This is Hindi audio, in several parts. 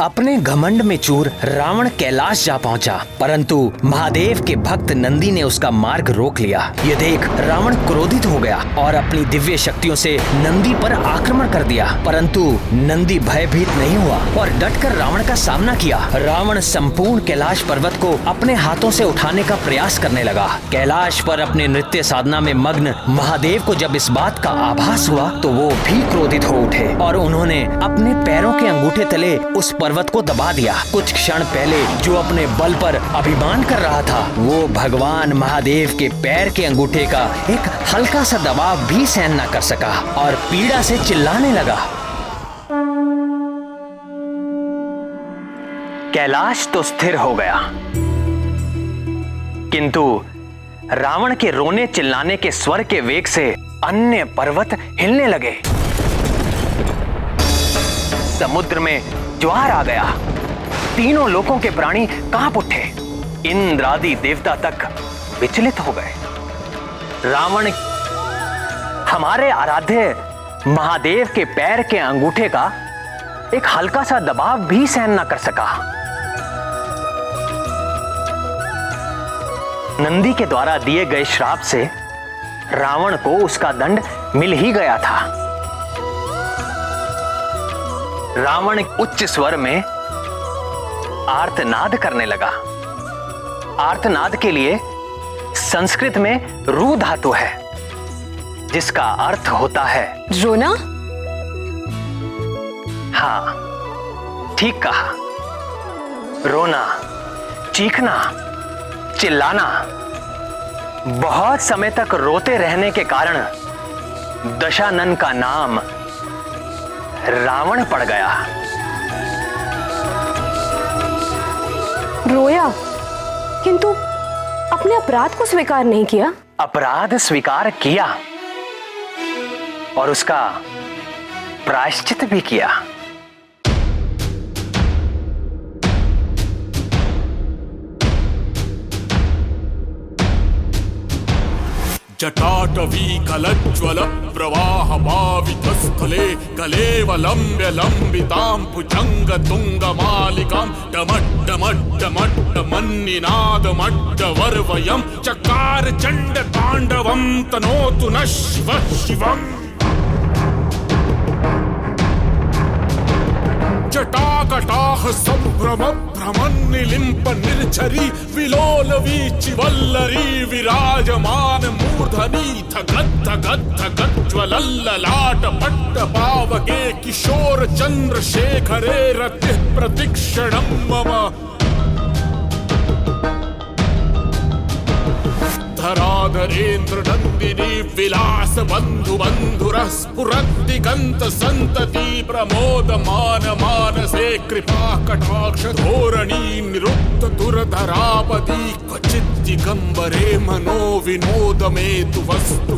अपने घमंड में चूर रावण कैलाश जा पहुंचा, परंतु महादेव के भक्त नंदी ने उसका मार्ग रोक लिया। ये देख रावण क्रोधित हो गया और अपनी दिव्य शक्तियों से नंदी पर आक्रमण कर दिया, परंतु नंदी भयभीत नहीं हुआ और डटकर रावण का सामना किया। रावण संपूर्ण कैलाश पर्वत को अपने हाथों से उठाने का प्रयास करने लगा। कैलाश पर अपने नृत्य साधना में मग्न महादेव को जब इस बात का आभास हुआ तो वो भी क्रोधित हो उठे और उन्होंने अपने पैरों के अंगूठे तले उस पर्वत को दबा दिया। कुछ क्षण पहले जो अपने बल पर अभिमान कर रहा था, वो भगवान महादेव के पैर के अंगूठे का एक हल्का सा दबाव भी सहन न कर सका और पीड़ा से चिल्लाने लगा। कैलाश तो स्थिर हो गया, किंतु रावण के रोने चिल्लाने के स्वर के वेग से अन्य पर्वत हिलने लगे। समुद्र में ज्वार आ गया। तीनों लोकों के प्राणी कांप उठे। इंद्र आदि देवता तक विचलित हो गए। रावण हमारे आराध्य महादेव के पैर के अंगूठे का एक हल्का सा दबाव भी सहन न कर सका। नंदी के द्वारा दिए गए श्राप से रावण को उसका दंड मिल ही गया था। रावण उच्च स्वर में आर्तनाद करने लगा। आर्तनाद के लिए संस्कृत में रू धातु है, जिसका अर्थ होता है रोना। हाँ, ठीक कहा। रोना, चीखना, चिल्लाना। बहुत समय तक रोते रहने के कारण दशानन का नाम रावण पड़ गया। रोया, किंतु अपने अपराध को स्वीकार नहीं किया। अपराध स्वीकार किया और उसका प्रायश्चित भी किया। जटाटवी कलज्ज्वल प्रवाह भावित स्थले कलेवलम्ब्य लम्बितां भुजंग तुंग मालिकां डमड्डमड्डमड्डमन्निनादमड्डवर्वयं चकार चंड तांडवं तनोतु नः शिवः शिवम्। जटाकटाह संभ्रम भ्रमन्निलिम्प निर्झरी विलोल वीचिवल्लरी विराजमान मूर्धनि धगत धगत धगत ज्वलल्ललाट पट्ट पावके किशोर चंद्रशेखरे रतिः प्रतिक्षणं मम। धराधरेन्द्र नंदिनी विलास बंधु बंधुरः स्फुरद्दिगंत संतति प्रमोदमान मानसे कृपा कटाक्ष धोरणी निरुक्त दुर्धरापदी क्वचित् दिगंबरे मनो विनोदमेतु वस्तु।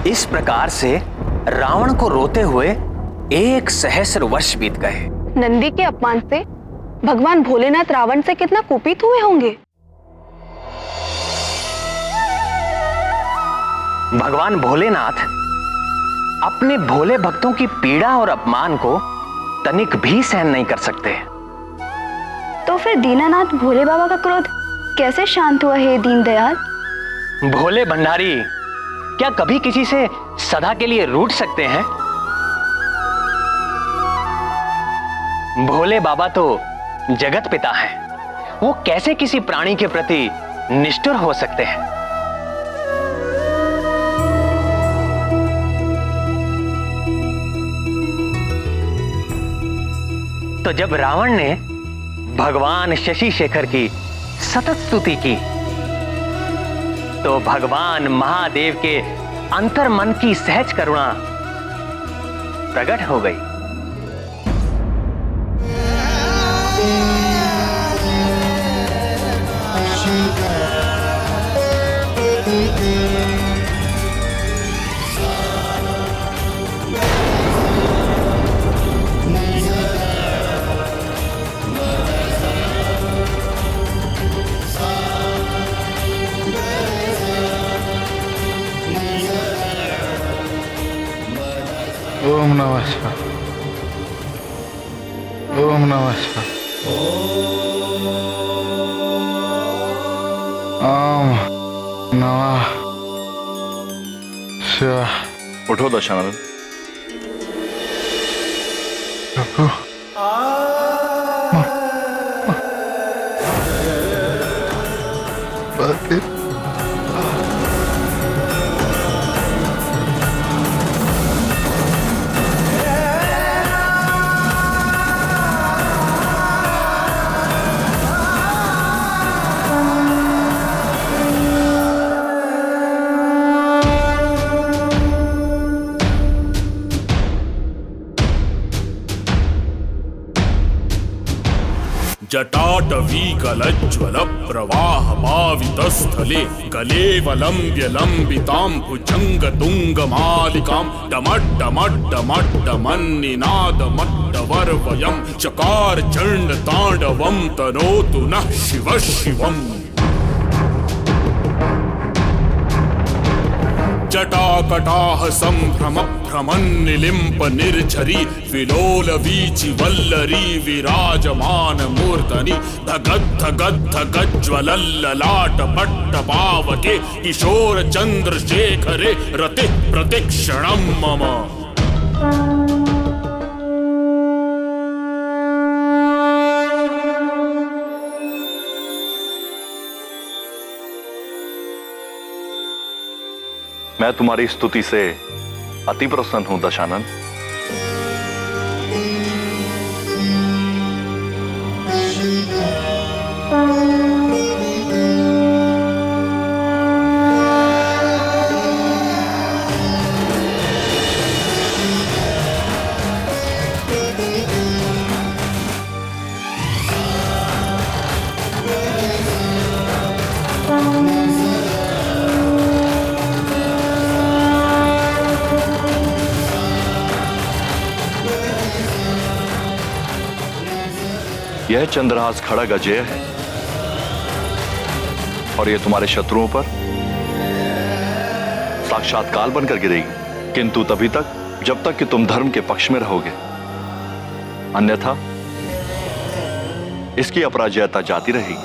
इस प्रकार से रावण को रोते हुए 1 सहस्र वर्ष बीत गए। नंदी के अपमान से भगवान भोलेनाथ रावण से कितना कुपित हुए होंगे। भगवान भोलेनाथ अपने भोले भक्तों की पीड़ा और अपमान को तनिक भी सहन नहीं कर सकते। तो फिर दीनानाथ भोले बाबा का क्रोध कैसे शांत हुआ हे दीनदयाल? भोले भंडारी क्या कभी किसी से सदा के लिए रूठ सकते हैं? भोले बाबा तो जगत पिता हैं। वो कैसे किसी प्राणी के प्रति निष्ठुर हो सकते हैं? तो जब रावण ने भगवान शशि शेखर की सतत स्तुति की, तो भगवान महादेव के अंतर मन की सहज करुणा प्रकट हो गई। ओम नमः शिवाय। ओम नमः शिवाय। ओम नमः शिवाय। उठो दशानन। प्रभु पति जटाटवीकलज्ज्वल प्रवाहपावितस्थले कलेवलम्ब्य लम्बितां भुजङ्गतुङ्गमालिकां डमड्डमड्डमड्डमन्निनादमड्डवर्वयं चकार चण्डताण्डवं तनोतु नः शिवः शिवम्। जटाकटाह संभ्रम भ्रमन्निलिम्प निर्झरी विलोल वीचि वल्लरी विराजमान मूर्धनि धगद्धगद्धगज्ज्वलल्ललाट पट्टपावके किशोर चन्द्रशेखरे रतिः प्रतिक्षणं मम। मैं तुम्हारी स्तुति से अति प्रसन्न हूं दशानन। यह चंद्रहास खड़ग अजय है और यह तुम्हारे शत्रुओं पर साक्षात काल बनकर गिरेगी, किंतु तभी तक जब तक कि तुम धर्म के पक्ष में रहोगे, अन्यथा इसकी अपराजयता जाती रहेगी।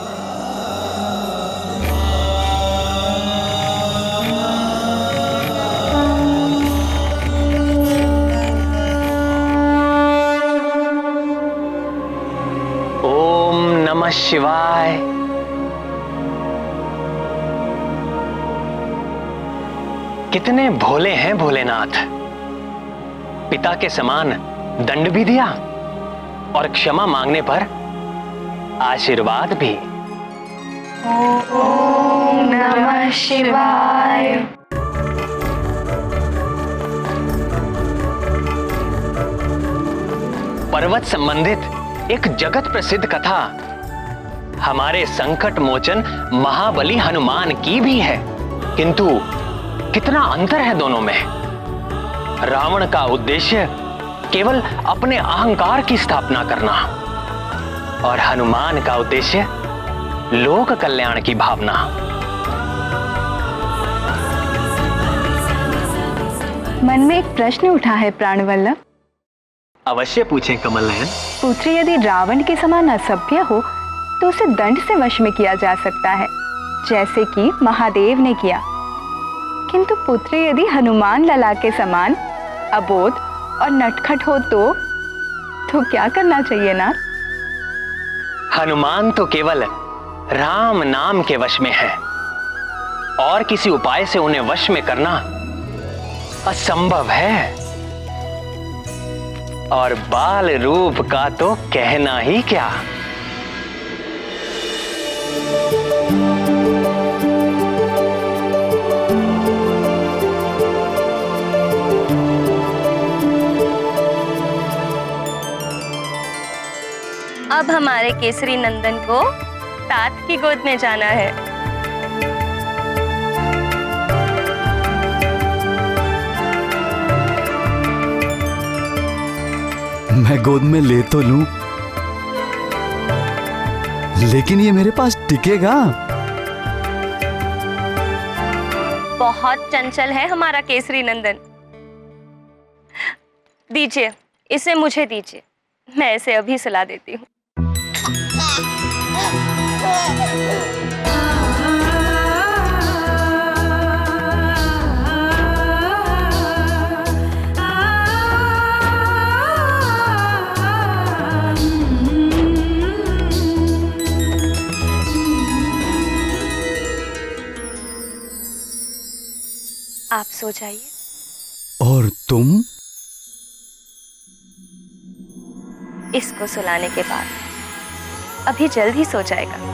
नमः शिवाय। कितने भोले हैं भोलेनाथ। पिता के समान दंड भी दिया और क्षमा मांगने पर आशीर्वाद भी। ओम नमः शिवाय। पर्वत संबंधित एक जगत प्रसिद्ध कथा हमारे संकट मोचन महाबली हनुमान की भी है, किंतु कितना अंतर है दोनों में। रावण का उद्देश्य केवल अपने अहंकार की स्थापना करना और हनुमान का उद्देश्य लोक कल्याण की भावना। मन में एक प्रश्न उठा है प्राणवल्लभ। अवश्य पूछें कमल नयन। पुत्री यदि रावण के समान असभ्य हो तो उसे दंड से वश में किया जा सकता है, जैसे कि महादेव ने किया, किंतु पुत्री यदि हनुमान लला के समान अबोध और नटखट हो तो क्या करना चाहिए ना? हनुमान तो केवल राम नाम के वश में है और किसी उपाय से उन्हें वश में करना असंभव है, और बाल रूप का तो कहना ही क्या। अब हमारे केसरी नंदन को तात की गोद में जाना है। मैं गोद में ले तो लूं, लेकिन ये मेरे पास टिकेगा? बहुत चंचल है हमारा केसरी नंदन। दीजिए, इसे मुझे दीजिए, मैं इसे अभी सुला देती हूँ। आप सो जाइए। और तुम? इसको सुलाने के बाद अभी जल्द ही सो जाएगा।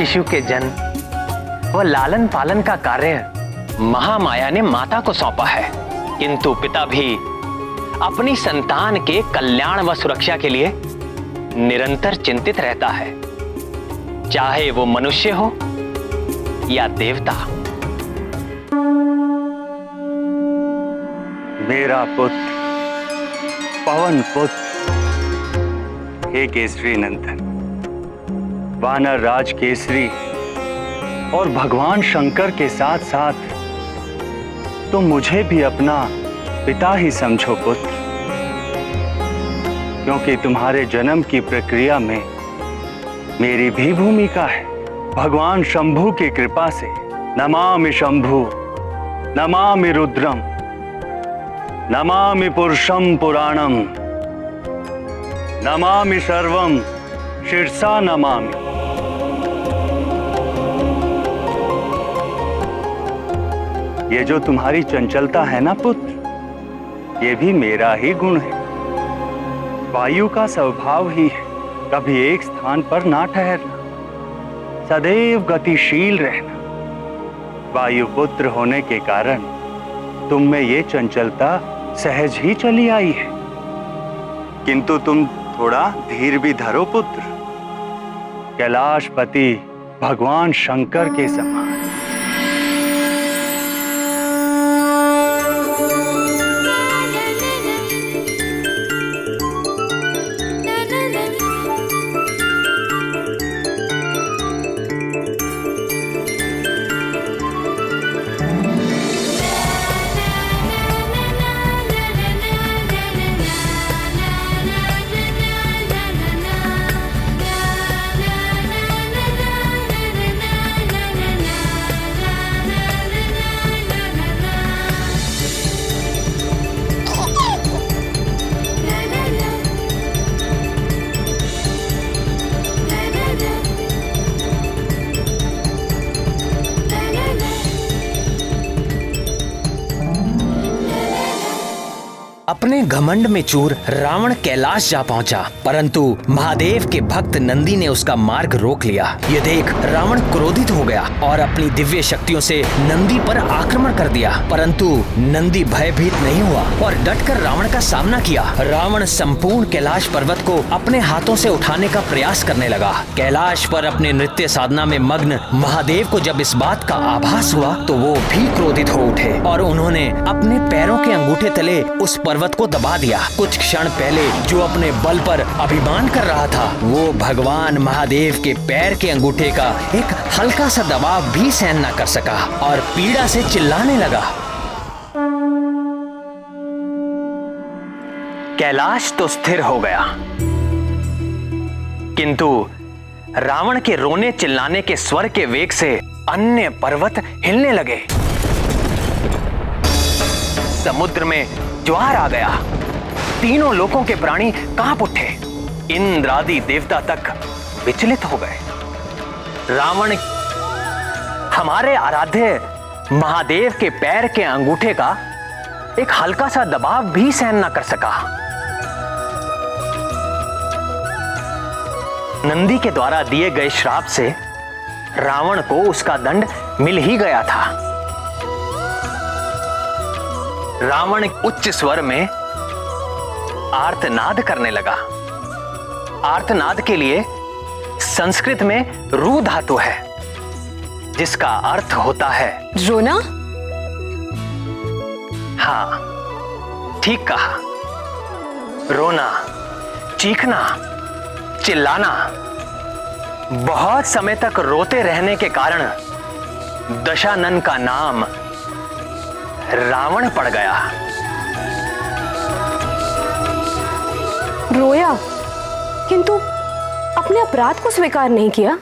शिशु के जन्म व लालन पालन का कार्य महामाया ने माता को सौंपा है, किंतु पिता भी अपनी संतान के कल्याण व सुरक्षा के लिए निरंतर चिंतित रहता है, चाहे वो मनुष्य हो या देवता। मेरा पुत्र, पवन पुत्र, हे केसरी नंदन, वानर राज केसरी और भगवान शंकर के साथ साथ तुम मुझे भी अपना पिता ही समझो पुत्र, क्योंकि तुम्हारे जन्म की प्रक्रिया में मेरी भी भूमिका है। भगवान शंभु की कृपा से नमामि शंभु, नमामि रुद्रम, नमामि पुरुषम पुराणम, नमामि सर्वम शिरसा नमामि। ये जो तुम्हारी चंचलता है ना पुत्र, ये भी मेरा ही गुण है। वायु का स्वभाव ही है कभी एक स्थान पर ना ठहरना, सदैव गतिशील रहना। वायु पुत्र होने के कारण तुम में ये चंचलता सहज ही चली आई है, किंतु तुम थोड़ा धीर भी धरो पुत्र, कैलाशपति भगवान शंकर के समान। अपने घमंड में चूर रावण कैलाश जा पहुंचा, परंतु महादेव के भक्त नंदी ने उसका मार्ग रोक लिया। ये देख रावण क्रोधित हो गया और अपनी दिव्य शक्तियों से नंदी पर आक्रमण कर दिया, परंतु नंदी भयभीत नहीं हुआ और डटकर रावण का सामना किया। रावण संपूर्ण कैलाश पर्वत को अपने हाथों से उठाने का प्रयास करने लगा। कैलाश पर अपने नृत्य साधना में मग्न महादेव को जब इस बात का आभास हुआ तो वो भी क्रोधित हो उठे और उन्होंने अपने पैरों के अंगूठे तले उस पर्वत को दबा दिया। कुछ क्षण पहले जो अपने बल पर अभिमान कर रहा था, वो भगवान महादेव के पैर के अंगूठे का एक हल्का सा दबाव भी सहन न कर सका और पीड़ा से चिल्लाने लगा। कैलाश तो स्थिर हो गया, किंतु रावण के रोने चिल्लाने के स्वर के वेग से अन्य पर्वत हिलने लगे। समुद्र में ज्वार आ गया, तीनों लोकों के प्राणी कांप उठे, इंद्र आदि देवता तक विचलित हो गए। रावण हमारे आराध्य महादेव के पैर के अंगूठे का एक हल्का सा दबाव भी सहन न कर सका। नंदी के द्वारा दिए गए श्राप से रावण को उसका दंड मिल ही गया था। रावण उच्च स्वर में आर्तनाद करने लगा। आर्तनाद के लिए संस्कृत में रू धातु है, जिसका अर्थ होता है रोना। हाँ, ठीक कहा। रोना, चीखना, चिल्लाना। बहुत समय तक रोते रहने के कारण दशानन का नाम रावण पड़ गया। रोया, किंतु अपने अपराध को स्वीकार नहीं किया।